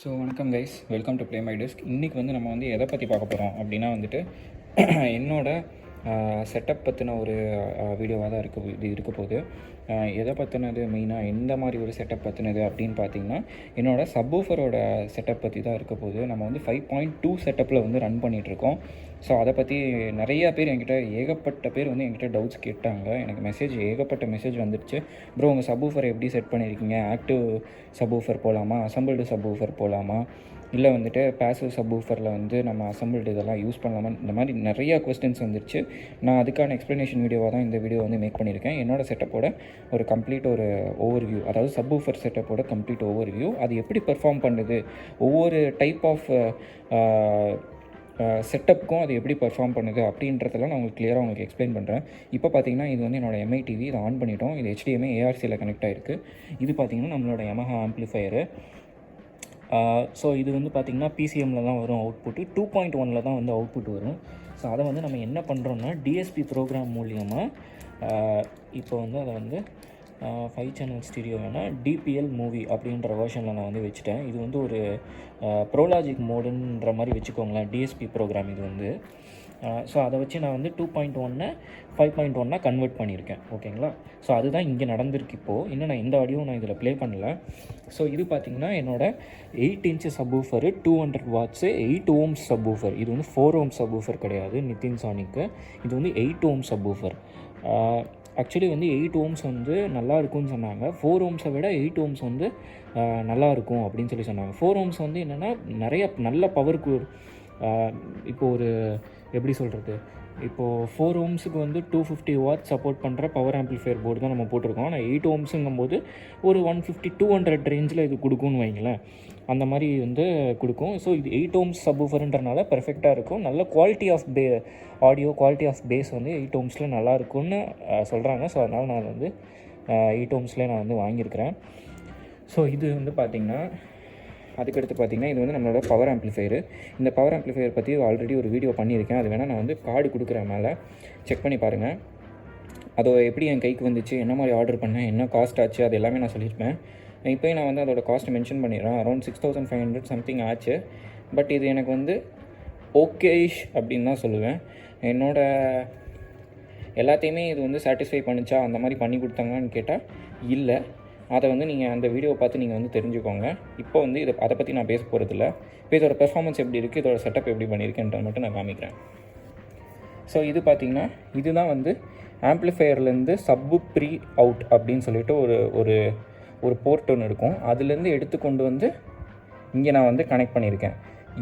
So வணக்கம் guys, welcome to play my desk. இன்றைக்கி வந்து நம்ம வந்து எதை பற்றி பார்க்க போகிறோம் அப்படின்னா வந்துட்டு என்னோடய செட்டப் பற்றின ஒரு வீடியோவாக தான் இருக்க போகுது. எதை பற்றினது மெயினாக எந்த மாதிரி ஒரு செட்டப் பற்றினது அப்படின்னு பார்த்தீங்கன்னா, என்னோடய சப்வூஃபரோட செட்டப் பற்றி தான் இருக்க போகுது. நம்ம வந்து 5.2 செட்டப்பில் வந்து ரன் பண்ணிகிட்ருக்கோம். ஸோ அதை பற்றி நிறையா பேர் ஏகப்பட்ட பேர் வந்து என்கிட்ட டவுட்ஸ் கேட்டாங்க. எனக்கு ஏகப்பட்ட மெசேஜ் வந்துடுச்சு. ப்ரோ, உங்கள் சப்வூஃபர் எப்படி செட் பண்ணியிருக்கீங்க? ஆக்டிவ் சப்வூஃபர் போகலாமா, அசம்பிள்டு சப்வூஃபர் போகலாமா, இல்லை வந்துட்டு பேசிவ் சப்வூஃபரில் வந்து நம்ம அசம்பிள்டு இதெல்லாம் யூஸ் பண்ணலாமா, இந்த மாதிரி நிறையா கொஸ்டின்ஸ் வந்துருச்சு. நான் அதுக்கான எக்ஸ்ப்ளனேஷன் வீடியோவாக தான் இந்த வீடியோ வந்து மேக் பண்ணியிருக்கேன். என்னோடய செட்டப்போட ஒரு கம்ப்ளீட் ஒரு ஓவர்வியூ, அதாவது சப்வூஃபர் செட்டப்போட கம்ப்ளீட் ஓவர்வியூ, அது எப்படி பெர்ஃபார்ம் பண்ணுது, ஒவ்வொரு டைப் ஆஃப் செட்டப்புக்கும் அது எப்படி பெர்ஃபார்ம் பண்ணுது அப்படின்றதெல்லாம் நான் உங்களுக்கு கிளியராக உங்களுக்கு எக்ஸ்பிளைன் பண்ணுறேன். இப்போ பார்த்தீங்கன்னா இது வந்து என்னோடய எம்ஐ டிவி, இதை ஆன் பண்ணிட்டோம். இது HDMI ARCயில் கனெக்ட் ஆகிருக்கு. இது பார்த்திங்கன்னா நம்மளோட Yamaha ஆம்ப்ளிஃபையரு. ஸோ இது வந்து பார்த்திங்கன்னா PCMல தான் வரும் அவுட்புட்டு, 2.1 தான் வந்து அவுட்புட் வரும். ஸோ அதை வந்து நம்ம என்ன பண்ணுறோம்னா DSP ப்ரோக்ராம் மூலியமாக இப்போ வந்து அதை வந்து 5 சேனல் ஸ்டீரியோ வேணால் DPL மூவி அப்படின்ற வேர்ஷனில் நான் வந்து வச்சுட்டேன். இது வந்து ஒரு ப்ரோலாஜிக் மோடுன்ற மாதிரி வச்சுக்கோங்களேன், DSP ப்ரோக்ராம் இது வந்து. ஸோ அதை வச்சு நான் வந்து 2.1 5.1 கன்வெர்ட் பண்ணியிருக்கேன். ஓகேங்களா? ஸோ அதுதான் இங்கே நடந்திருக்கு இப்போது. இன்னும் நான் எந்த ஆடியோவும் நான் இதில் ப்ளே பண்ணல. ஸோ இது பார்த்திங்கன்னா என்னோடய 8 inch subwoofer, 200 watts, 8 ohms subwoofer. இது வந்து 4 ஓம்ஸ் சப்வூஃபர் கிடையாது, நித்தின் சானிக்கு. இது வந்து 8 ஓம்ஸ் சப்வூஃபர். ஆக்சுவலி வந்து 8 ஓம்ஸ் வந்து நல்லா இருக்கும்னு சொன்னாங்க. 4 ஓம்ஸை விட 8 ஓம்ஸ் வந்து நல்லாயிருக்கும் அப்படின்னு சொன்னாங்க. 4 ஓம்ஸ் வந்து என்னென்னா நிறைய நல்ல பவருக்கு, இப்போது ஒரு எப்படி சொல்கிறது, இப்போது 4 ஓம்ஸுக்கு வந்து 250 வாட்ஸ் சப்போர்ட் பண்ணுற பவர் ஆம்ப்ளிஃபையர் போர்டு தான் நம்ம போட்டிருக்கோம். ஆனால் 8 ஓம்ஸுங்கும்போது ஒரு 150-200 ரேஞ்சில் இது கொடுக்கும்னு வைங்களேன், அந்த மாதிரி வந்து கொடுக்கும். ஸோ இது 8 ஓம்ஸ் சப்வூஃபர்ன்றனால பெர்ஃபெக்டாக இருக்கும். நல்ல quality of audio, quality of bass வந்து 8 ஓம்ஸில் நல்லா இருக்கும்னு சொல்கிறாங்க. ஸோ அதனால் நான் வந்து 8 ஓம்ஸ்லேயே நான் வந்து வாங்கியிருக்கிறேன். ஸோ இது வந்து பார்த்திங்கன்னா, அதுக்கடுத்து பார்த்திங்கன்னா இது வந்து நம்மளோட பவர் ஆம்ப்ளிஃபையரு. இந்த பவர் ஆம்ப்ளிஃபையர் பற்றி ஆல்ரெடி ஒரு வீடியோ பண்ணியிருக்கேன். அது வேணால் நான் வந்து கார்டு கொடுக்குறேன், மேலே செக் பண்ணி பாருங்கள். அதை எப்படி என் கைக்கு வந்துச்சு, என்ன மாதிரி ஆர்டர் பண்ணேன், என்ன காஸ்ட் ஆச்சு, அது எல்லாமே நான் சொல்லியிருப்பேன். இப்போயும் நான் வந்து அதோடய காஸ்ட்டை மென்ஷன் பண்ணிடுறேன். அரௌண்ட் 6500 சம்திங் ஆச்சு. பட் இது எனக்கு வந்து ஓகேஷ் அப்படின்னு தான் சொல்லுவேன். என்னோடய எல்லாத்தையுமே இது வந்து சாட்டிஸ்ஃபை பண்ணிச்சா, அந்த மாதிரி பண்ணி கொடுத்தாங்கன்னு கேட்டால் இல்லை. அதை வந்து நீங்கள் அந்த வீடியோவை பார்த்து நீங்கள் வந்து தெரிஞ்சுக்கோங்க. இப்போ வந்து அதை பற்றி நான் பேச போகிறதில்ல. இப்போ இதோட பெர்ஃபார்மன்ஸ் எப்படி இருக்குது, இதோட செட்டப் எப்படி பண்ணியிருக்கேன்றது மட்டும் நான் காமிக்கிறேன். ஸோ இது பார்த்திங்கன்னா இதுதான் வந்து ஆம்ப்ளிஃபையர்லேருந்து சப்பு ப்ரீ அவுட் அப்படின்னு சொல்லிட்டு ஒரு ஒரு போர்ட் ஒன்று இருக்கும். அதுலேருந்து எடுத்துக்கொண்டு வந்து இங்கே நான் வந்து கனெக்ட் பண்ணியிருக்கேன்.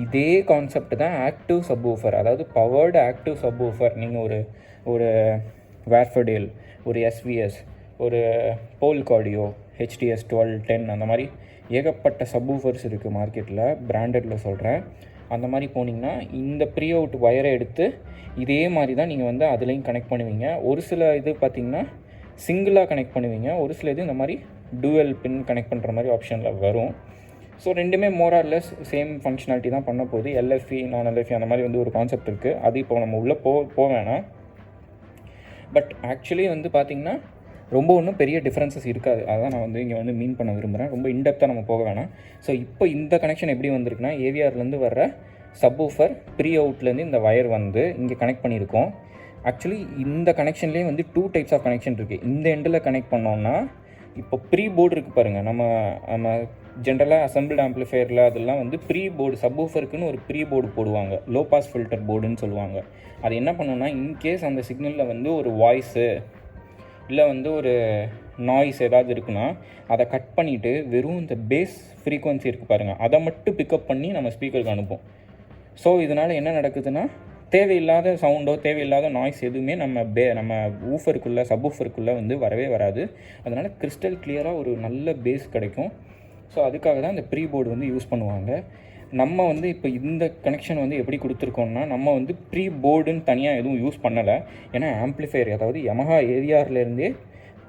இதே கான்செப்ட் தான் ஆக்டிவ் சப்வூஃபர், அதாவது பவர்டு ஆக்டிவ் சப்வூஃபர். நீங்கள் ஒரு வேர்ஃபடேல், ஒரு SVS, ஒரு போல் கார்டியோ, HDS 1210, அந்த மாதிரி ஏகப்பட்ட சப்வூஃபர்ஸ் இருக்குது மார்க்கெட்டில், பிராண்டடில் சொல்கிறேன். அந்த மாதிரி போனீங்கன்னா இந்த ப்ரீ அவுட் வயரை எடுத்து இதே மாதிரி தான் நீங்கள் வந்து அதுலேயும் கனெக்ட் பண்ணுவீங்க. ஒரு சில இது பார்த்திங்கன்னா சிங்கிளாக கனெக்ட் பண்ணுவீங்க, ஒரு சில இது இந்த மாதிரி டூவல் பின் கனெக்ட் பண்ணுற மாதிரி ஆப்ஷனில் வரும். ஸோ ரெண்டுமே மோரார்லெஸ் சேம் ஃபங்க்ஷனாலிட்டி தான் பண்ண போகுது. LFE நான் LFE அந்த மாதிரி வந்து ஒரு கான்செப்ட் இருக்குது. அது இப்போ நம்ம உள்ளே போவேணாம். பட் ஆக்சுவலி வந்து பார்த்திங்கன்னா ரொம்ப ஒன்றும் பெரிய டிஃப்ரென்சஸ் இருக்காது. அதான் நான் வந்து இங்கே வந்து மீன் பண்ண விரும்புகிறேன். ரொம்ப இன்டெப்த்தாக நம்ம போக வேணாம். ஸோ இப்போ இந்த கனெக்ஷன் எப்படி வந்திருக்குன்னா, AVRலேருந்து வர்ற சப்வூஃபர் ப்ரீ அவுட்லேருந்து இந்த வயர் வந்து இங்கே கனெக்ட் பண்ணியிருக்கோம். ஆக்சுவலி இந்த கனெக்ஷன்லேயே வந்து 2 டைப்ஸ் ஆஃப் கனெக்ஷன் இருக்குது. இந்த எண்டில் கனெக்ட் பண்ணோன்னா, இப்போ ப்ரீ போர்டு இருக்குது பாருங்கள், நம்ம ஜென்ரலாக அசம்பிள்டு ஆம்ப்ளிஃபையரில் அதெல்லாம் வந்து ப்ரீ போர்டு, சப்வூஃபருக்குன்னு ஒரு ப்ரீ போர்டு போடுவாங்க, லோ பாஸ் ஃபில்டர் போர்டுன்னு சொல்லுவாங்க. அது என்ன பண்ணுன்னா, இன்கேஸ் அந்த சிக்னலில் வந்து ஒரு வாய்ஸு இல்லை வந்து ஒரு நாய்ஸ் ஏதாவது இருக்குன்னா அதை கட் பண்ணிவிட்டு வெறும் இந்த பேஸ் ஃப்ரீக்வன்சி இருக்குது பாருங்கள், அதை மட்டும் பிக்கப் பண்ணி நம்ம ஸ்பீக்கருக்கு அனுப்போம். ஸோ இதனால் என்ன நடக்குதுன்னா, தேவையில்லாத சவுண்டோ தேவையில்லாத நாய்ஸ் எதுவுமே நம்ம ஊஃபருக்குள்ளே சப்வூஃபருக்குள்ளே வந்து வரவே வராது. அதனால் கிறிஸ்டல் கிளியராக ஒரு நல்ல பேஸ் கிடைக்கும். ஸோ அதுக்காக தான் இந்த ப்ரீ போர்டு வந்து யூஸ் பண்ணுவாங்க. நம்ம வந்து இப்போ இந்த கனெக்ஷன் வந்து எப்படி கொடுத்துருக்கோம்னா, நம்ம வந்து ப்ரீ போர்டுன்னு தனியாக எதுவும் யூஸ் பண்ணலை. ஏன்னா ஆம்ப்ளிஃபையர், அதாவது Yamaha AVRலேருந்தே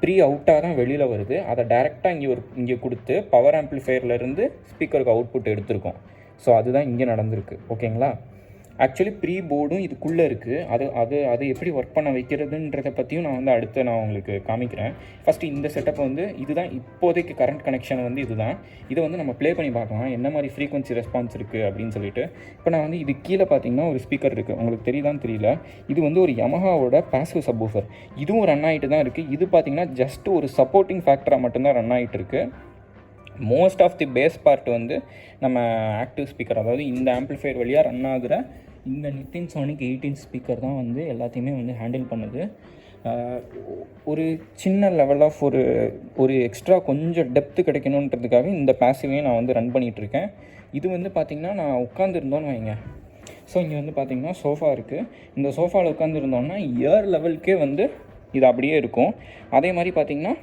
ப்ரீ அவுட்டாக தான் வெளியில் வருது. அதை டேரெக்டாக இங்கே கொடுத்து பவர் ஆம்ப்ளிஃபையர்லேருந்து ஸ்பீக்கருக்கு அவுட்புட் எடுத்திருக்கோம். ஸோ அதுதான் இங்கே நடந்திருக்கு. ஓகேங்களா? ஆக்சுவலி ப்ரீ போர்டும் இதுக்குள்ளே இருக்குது. அது எப்படி ஒர்க் பண்ண வைக்கிறதுன்றதை பற்றியும் நான் வந்து அடுத்து நான் உங்களுக்கு காமிக்கிறேன். ஃபஸ்ட்டு இந்த செட்டப்பை வந்து இதுதான் இப்போதைக்கு கரண்ட் கனெக்ஷன் வந்து இதுதான். இதை வந்து நம்ம ப்ளே பண்ணி பார்க்கலாம் என்ன மாதிரி ஃப்ரீக்வன்சி ரெஸ்பான்ஸ் இருக்குது அப்படின்னு சொல்லிட்டு. இப்போ நான் வந்து இது கீழே பார்த்தீங்கன்னா ஒரு ஸ்பீக்கர் இருக்குது, உங்களுக்கு தெரியுதான்னு தெரியல. இது வந்து ஒரு யமஹாவோட பாசிவ் சப்வூஃபர். இதுவும் ரன் ஆகிட்டு தான் இருக்குது. இது பார்த்திங்கன்னா ஜஸ்ட் ஒரு சப்போர்ட்டிங் ஃபேக்டராக மட்டும்தான் ரன் ஆகிட்டு இருக்குது. Most of the bass part வந்து நம்ம ஆக்டிவ் ஸ்பீக்கர், அதாவது இந்த ஆம்ப்ளிஃபையர் வழியாக ரன் ஆகுற இந்த நித்தின் சோனிக் 18 ஸ்பீக்கர் தான் வந்து எல்லாத்தையுமே வந்து ஹேண்டில் பண்ணுது. ஒரு சின்ன லெவல் ஆஃப் ஒரு எக்ஸ்ட்ரா கொஞ்சம் டெப்த்து கிடைக்கணுன்றதுக்காக இந்த பேசிவையும் நான் வந்து ரன் பண்ணிகிட்ருக்கேன். இது வந்து பார்த்திங்கன்னா நான் உட்காந்துருந்தோன்னு வைங்க. ஸோ இங்கே வந்து பார்த்திங்கன்னா சோஃபா இருக்குது. இந்த சோஃபாவில் உட்காந்துருந்தோன்னா இயர் லெவலுக்கே வந்து இது அப்படியே இருக்கும். அதே மாதிரி பார்த்திங்கன்னா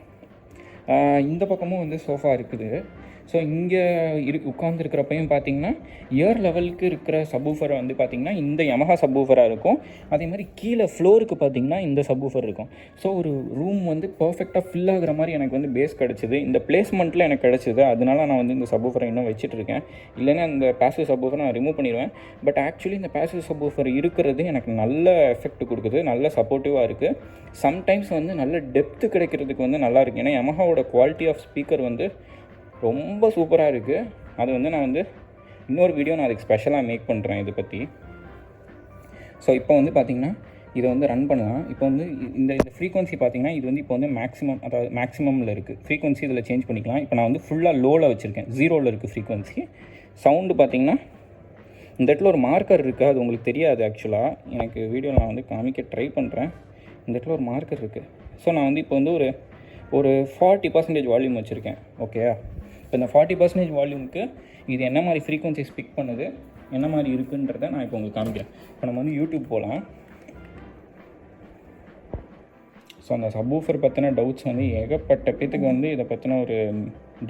இந்த பக்கமும் வந்து சோஃபா இருக்குது. ஸோ இங்கே உட்காந்துருக்கிறப்பையும் பார்த்திங்கன்னா இயர் லெவலுக்கு இருக்கிற சப்வூஃபர் வந்து பார்த்திங்கன்னா இந்த யமஹா சப்வூஃபராக இருக்கும். அதே மாதிரி கீழே ஃப்ளோருக்கு பார்த்திங்கன்னா இந்த சப்வூஃபர் இருக்கும். ஸோ ஒரு ரூம் வந்து பர்ஃபெக்டாக ஃபில் ஆகிற மாதிரி எனக்கு வந்து பேஸ் கிடச்சிது. இந்த பிளேஸ்மெண்ட்டில் எனக்கு கிடச்சிது. அதனால நான் வந்து இந்த சப்வூஃபரை இன்னும் வச்சுட்ருக்கேன். இல்லைன்னா இந்த பேசிவ் சப்வூஃபரை நான் ரிமூவ் பண்ணிடுவேன். பட் ஆக்சுவலி இந்த பேசிவ் சப்வூஃபர் இருக்கிறது எனக்கு நல்ல எஃபெக்ட் கொடுக்குது, நல்ல சப்போர்ட்டிவாக இருக்குது. சம்டைம்ஸ் வந்து நல்ல டெப்த்து கிடைக்கிறதுக்கு வந்து நல்லா இருக்குது. ஏன்னா யமஹாவோட குவாலிட்டி ஆஃப் ஸ்பீக்கர் வந்து ரொம்ப சூப்பராக இருக்குது. அது வந்து நான் வந்து இன்னொரு வீடியோ நான் அதுக்கு ஸ்பெஷலாக மேக் பண்ணுறேன் இதை பற்றி. ஸோ இப்போ வந்து பார்த்திங்கன்னா இதை வந்து ரன் பண்ணலாம். இப்போ வந்து இந்த ஃப்ரீக்வன்சி பார்த்திங்கன்னா இது வந்து இப்போ வந்து மேக்ஸிமம், அதாவது மேக்ஸிமமில் இருக்குது. ஃப்ரீக்வன்சி இதில் சேஞ்ச் பண்ணிக்கலாம். இப்போ நான் வந்து ஃபுல்லாக லோவில் வச்சுருக்கேன், 0ல் இருக்குது ஃப்ரீக்வன்சி. சவுண்டு பார்த்திங்கன்னா இந்த இடத்துல ஒரு மார்க்கர் இருக்குது, அது உங்களுக்கு தெரியாது ஆக்சுவலாக. எனக்கு வீடியோவில் நான் வந்து காமிக்க ட்ரை பண்ணுறேன். இந்த இடத்துல ஒரு மார்க்கர் இருக்குது. ஸோ நான் வந்து இப்போ வந்து ஒரு 40% வால்யூம் வச்சுருக்கேன். ஓகே, இப்போ இந்த 40% வால்யூமுக்கு இது என்ன மாதிரி ஃப்ரீக்வன்சிஸ் பிக் பண்ணுது, என்ன மாதிரி இருக்குன்றதை நான் இப்போ உங்களுக்கு காமிக்கிறேன். இப்போ நம்ம வந்து யூடியூப் போகலாம். ஸோ அந்த சப்வூஃபர் பற்றின டவுட்ஸ் வந்து ஏகப்பட்ட பேத்துக்கு வந்து இதை பற்றின ஒரு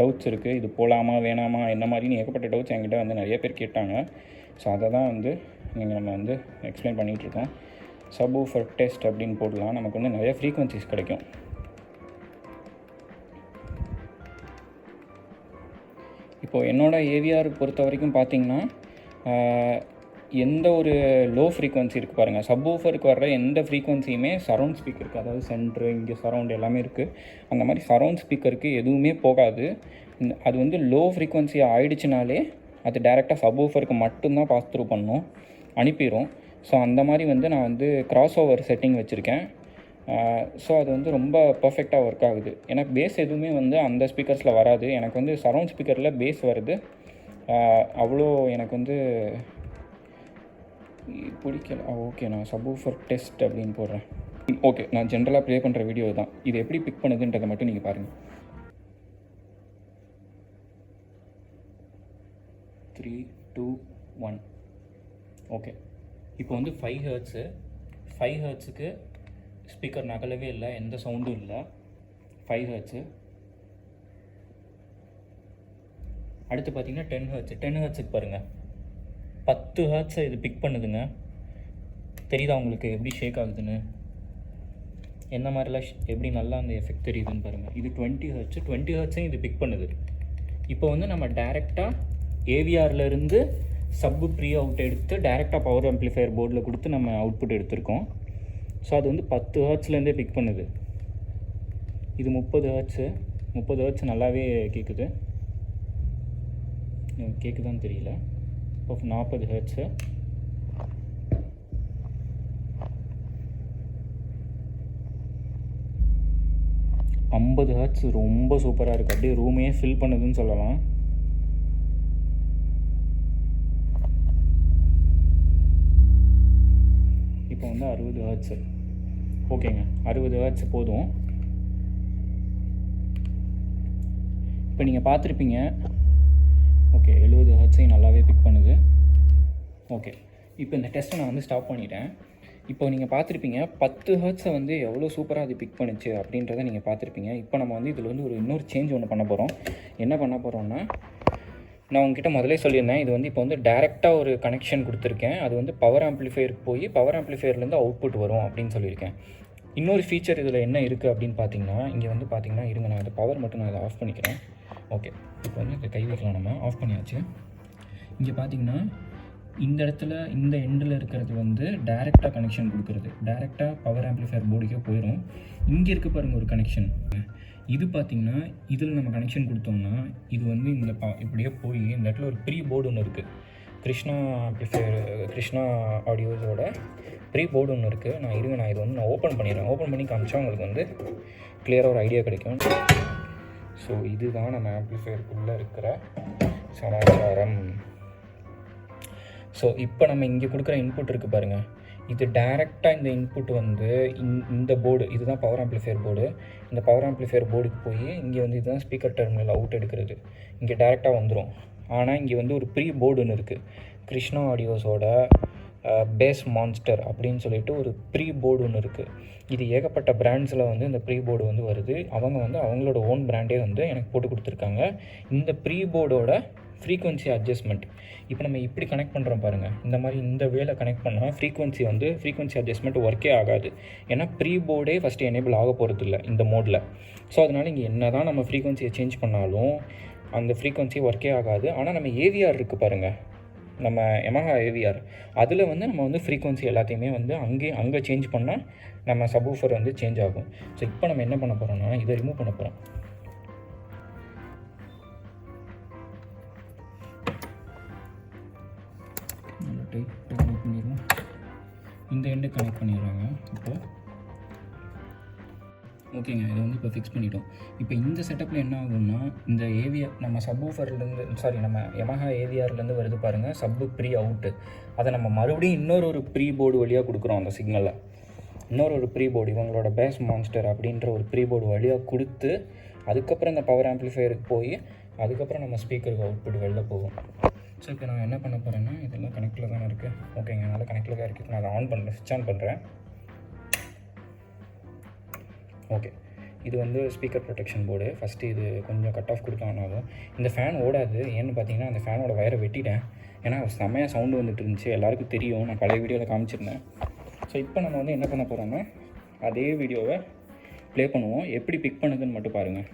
டவுட்ஸ் இருக்குது. இது போகலாமா வேணாமா என்ன மாதிரின்னு ஏகப்பட்ட டவுட்ஸ் என்கிட்ட வந்து நிறைய பேர் கேட்டாங்க. ஸோ அதை தான் வந்து நம்ம வந்து எக்ஸ்பிளைன் பண்ணிகிட்ருக்கோம். சப்வூஃபர் டெஸ்ட் அப்படின்னு போடலாம். நமக்கு வந்து நிறைய ஃப்ரீக்வன்சிஸ் கிடைக்கும். இப்போது என்னோடய ஏவிஆர் பொறுத்த வரைக்கும் பார்த்திங்கன்னா எந்த ஒரு லோ ஃப்ரீக்வன்சி இருக்குது பாருங்கள், சப்வூஃபருக்கு வர்ற எந்த ஃப்ரீக்வன்சியுமே சரவுண்ட் ஸ்பீக்கருக்கு, அதாவது சென்ட்ரு இங்கே சரவுண்ட் எல்லாமே இருக்குது, அந்த மாதிரி சரவுண்ட் ஸ்பீக்கருக்கு எதுவுமே போகாது. அது வந்து லோ ஃப்ரீக்வன்சி ஆகிடுச்சினாலே அது டேரெக்டாக சப்வூஃபருக்கு மட்டும்தான் பாஸ் த்ரூ பண்ணணும், அனுப்பிடும். ஸோ அந்த மாதிரி வந்து நான் வந்து கிராஸ் ஓவர் செட்டிங் வச்சுருக்கேன். ஸோ அது வந்து ரொம்ப பர்ஃபெக்டாக ஒர்க் ஆகுது. ஏன்னா பேஸ் எதுவுமே வந்து அந்த ஸ்பீக்கர்ஸில் வராது. எனக்கு வந்து சரவுண்ட் ஸ்பீக்கரில் பேஸ் வருது. அவ்வளோ எனக்கு வந்து பிடிக்கல. ஓகே, நான் சப்வூஃபர் டெஸ்ட் அப்படின்னு போடுறேன். ஓகே, நான் ஜென்ரலாக ப்ளே பண்ணுற வீடியோ தான். இது எப்படி பிக் பண்ணுதுன்றதை மட்டும் நீங்கள் பாருங்கள். 3, 2, 1. ஓகே, இப்போ வந்து 5 ஹெர்ட்ஸு. 5 ஹெர்ட்ஸுக்கு ஸ்பீக்கர் நகலவே இல்லை, எந்த சவுண்டும் இல்லை. 5 ஹெர்ட்ஸு. அடுத்து பார்த்திங்கன்னா 10 ஹெர்ட்ஸு. 10 ஹெர்ட்ஸுக்கு பாருங்கள், 10 ஹெர்ட்ஸை இது பிக் பண்ணுதுங்க. தெரியுதா உங்களுக்கு எப்படி ஷேக் ஆகுதுன்னு, என்ன மாதிரிலாம் எப்படி நல்லா அந்த எஃபெக்ட் தெரியுதுன்னு பாருங்கள். இது 20 ஹெர்ட்ஸு. 20 ஹெர்ட்ஸையும் இது பிக் பண்ணுது. இப்போ வந்து நம்ம டேரெக்டாக ஏவிஆர்லேருந்து சப்பு ப்ரீ அவுட் எடுத்து டேரெக்டாக பவர் ஆம்ப்ளிஃபையர் போர்டில் கொடுத்து நம்ம அவுட்புட் எடுத்திருக்கோம். ஸோ அது வந்து 10 ஹெர்ட்ஸ்லேருந்தே பிக் பண்ணுது. இது 30 ஹெர்ட்ஸு. 30 ஹெர்ட்ஸ் நல்லாவே கேட்குது. கேட்குதான்னு தெரியல. இப்போ 40 ஹெர்ட்ஸு. ஐம்பது ஹெர்ட்ஸ் ரொம்ப சூப்பராக இருக்குது. அப்படியே ரூமையே ஃபில் பண்ணுதுன்னு சொல்லலாம். இப்போ வந்து 60 ஹெர்ட்ஸு. ஓகேங்க, 60 ஹெர்ட்ஸ் போதும். இப்போ நீங்கள் பார்த்துருப்பீங்க. ஓகே, 70 ஹெர்ட்ஸையும் நல்லாவே பிக் பண்ணுது. ஓகே, இப்போ இந்த டெஸ்ட்டை நான் வந்து ஸ்டாப் பண்ணிட்டேன். இப்போ நீங்கள் பார்த்துருப்பீங்க 10 ஹெர்ட்ஸை வந்து எவ்வளோ சூப்பராக அது பிக் பண்ணுச்சு அப்படின்றத நீங்கள் பார்த்துருப்பீங்க. இப்போ நம்ம வந்து இதில் வந்து இன்னொரு சேஞ்ச் ஒன்று பண்ண போகிறோம். என்ன பண்ண போகிறோன்னா, நான் உங்ககிட்ட முதலே சொல்லியிருந்தேன், இது வந்து இப்போ வந்து டேரெக்டாக ஒரு கனெக்ஷன் கொடுத்துருக்கேன். அது வந்து பவர் ஆம்ப்ளிஃபையருக்கு போய் பவர் ஆம்ப்ளிஃபையர்லேருந்து அவுட்புட் வரும் அப்படின்னு சொல்லியிருக்கேன். இன்னொரு ஃபீச்சர் இதில் என்ன இருக்குது அப்படின்னு பார்த்தீங்கன்னா, இங்கே வந்து பார்த்தீங்கன்னா, இருங்க நான் அந்த பவர் மட்டும் நான் அதை ஆஃப் பண்ணிக்கிறேன். ஓகே, இப்போ வந்து இதை கை வைக்கலாம். நம்ம ஆஃப் பண்ணியாச்சு. இங்கே பார்த்தீங்கன்னா இந்த இடத்துல இந்த எண்டில் இருக்கிறது வந்து டைரெக்டாக கனெக்ஷன் கொடுக்குறது, டைரெக்டாக பவர் ஆம்ப்ளிஃபையர் போர்டுக்கே போயிடும். இங்கே இருக்க பாருங்கள் ஒரு கனெக்ஷன், இது பார்த்திங்கன்னா இதில் நம்ம கனெக்ஷன் கொடுத்தோம்னா இது வந்து இந்த இப்படியே போய் இந்த இடத்துல ஒரு ப்ரீ போர்டு ஒன்று இருக்குது. கிருஷ்ணா ஆம்ப்ளிஃபையர், கிருஷ்ணா ஆடியோஸோட ப்ரீ போர்டு ஒன்று இருக்குது. நான் இது வந்து நான் ஓப்பன் பண்ணிடுறேன். ஓப்பன் பண்ணி காமிச்சா உங்களுக்கு வந்து கிளியராக ஒரு ஐடியா கிடைக்கும். ஸோ இதுதான் நம்ம ஆம்ப்ளிஃபையருக்குள்ளே இருக்கிற சமாச்சாரம். ஸோ இப்போ நம்ம இங்கே கொடுக்குற இன்புட் இருக்குது பாருங்கள், இது டைரெக்டாக இந்த இன்புட் வந்து இந்த போர்டு, இதுதான் பவர் ஆம்ப்ளிஃபையர் போர்டு. இந்த பவர் ஆம்ப்ளிஃபையர் போர்டுக்கு போய் இங்கே வந்து இதுதான் ஸ்பீக்கர் டெர்மினல் அவுட் எடுக்கிறது, இங்கே டைரெக்டாக வந்துடும். ஆனால் இங்கே வந்து ஒரு ப்ரீ போர்டு ஒன்று இருக்குது, கிருஷ்ணா ஆடியோஸோட பேஸ் மான்ஸ்டர் அப்படின்னு சொல்லிட்டு ஒரு ப்ரீ போர்டு ஒன்று இருக்குது. இது ஏகப்பட்ட பிராண்ட்ஸில் வந்து இந்த ப்ரீ போர்டு வந்து வருது. அவங்க வந்து அவங்களோட ஓன் பிராண்டே வந்து எனக்கு போட்டு கொடுத்துருக்காங்க. இந்த ப்ரீ போர்டோட ஃப்ரீக்வன்சி அட்ஜஸ்ட்மெண்ட் இப்போ நம்ம இப்படி கனெக்ட் பண்ணுறோம் பாருங்கள், இந்த மாதிரி இந்த வேலை கனெக்ட் பண்ணால் ஃப்ரீக்வன்சி அட்ஜஸ்ட்மெண்ட் ஒர்க்கே ஆகாது. ஏன்னா ப்ரீ போர்டே ஃபஸ்ட்டு எனேபிள் ஆக போகிறது இல்லை இந்த மோடில். ஸோ அதனால் இங்கே என்ன தான் நம்ம ஃப்ரீக்வன்சியை சேஞ்ச் பண்ணாலும் அந்த ஃப்ரீக்வன்சி ஒர்க்கே ஆகாது. ஆனால் நம்ம ஏவிஆர் இருக்குது பாருங்கள், நம்ம யமஹா ஏவிஆர், அதில் வந்து நம்ம வந்து ஃப்ரீக்வன்சி எல்லாத்தையுமே வந்து அங்கே சேஞ்ச் பண்ணால் நம்ம சப்வூஃபர் வந்து சேஞ்ச் ஆகும். ஸோ இப்போ நம்ம என்ன பண்ண போகிறோம்னா இதை ரிமூவ் பண்ண போகிறோம். கனெக்ட் பண்ணிடுவோம், இந்த எண்டு கனெக்ட் பண்ணிடுறாங்க. இப்போது ஓகேங்க, இதை வந்து இப்போ ஃபிக்ஸ் பண்ணிட்டோம். இப்போ இந்த செட்டப்பில் என்ன ஆகும்னா இந்த ஏவிஆர் நம்ம சப்வூஃபர்லேருந்து நம்ம யமஹா ஏவிஆர்லேருந்து வருது பாருங்கள் சப்பு ப்ரீ அவுட்டு, அதை நம்ம மறுபடியும் இன்னொரு ப்ரீ போர்டு வழியாக கொடுக்குறோம். அந்த சிக்னலை இன்னொரு ப்ரீ போர்டு, இவங்களோட பேஸ் மான்ஸ்டர் அப்படின்ற ஒரு ப்ரீ போர்டு வழியாக கொடுத்து அதுக்கப்புறம் இந்த பவர் ஆம்ப்ளிஃபையருக்கு போய் அதுக்கப்புறம் நம்ம ஸ்பீக்கருக்கு அவுட்புட் வெளில போகும். ஸோ இப்போ நான் என்ன பண்ண போகிறேன்னா இதெல்லாம் கனெக்டில் தானே இருக்குது. ஓகேங்க, அதனால் கனெக்டில் தான் இருக்குது. நான் அதை ஆன் பண்ணுறேன், ஸ்விட்ச் ஆன் பண்ணுறேன். ஓகே, இது வந்து ஸ்பீக்கர் ப்ரொடெக்ஷன் போர்டு. ஃபஸ்ட்டு இது கொஞ்சம் கட் ஆஃப் கொடுத்தாலும் இந்த ஃபேன் ஓடாது. ஏன்னு பார்த்தீங்கன்னா அந்த ஃபேனோட வயரை வெட்டிட்டேன். ஏன்னா செம்மையாக சவுண்டு வந்துட்டு இருந்துச்சு, எல்லாருக்கும் தெரியும், நான் பழைய வீடியோவில் காமிச்சிருந்தேன். ஸோ இப்போ நம்ம வந்து என்ன பண்ண போகிறோன்னா அதே வீடியோவை ப்ளே பண்ணுவோம், எப்படி பிக் பண்ணுதுன்னு மட்டும் பாருங்கள்.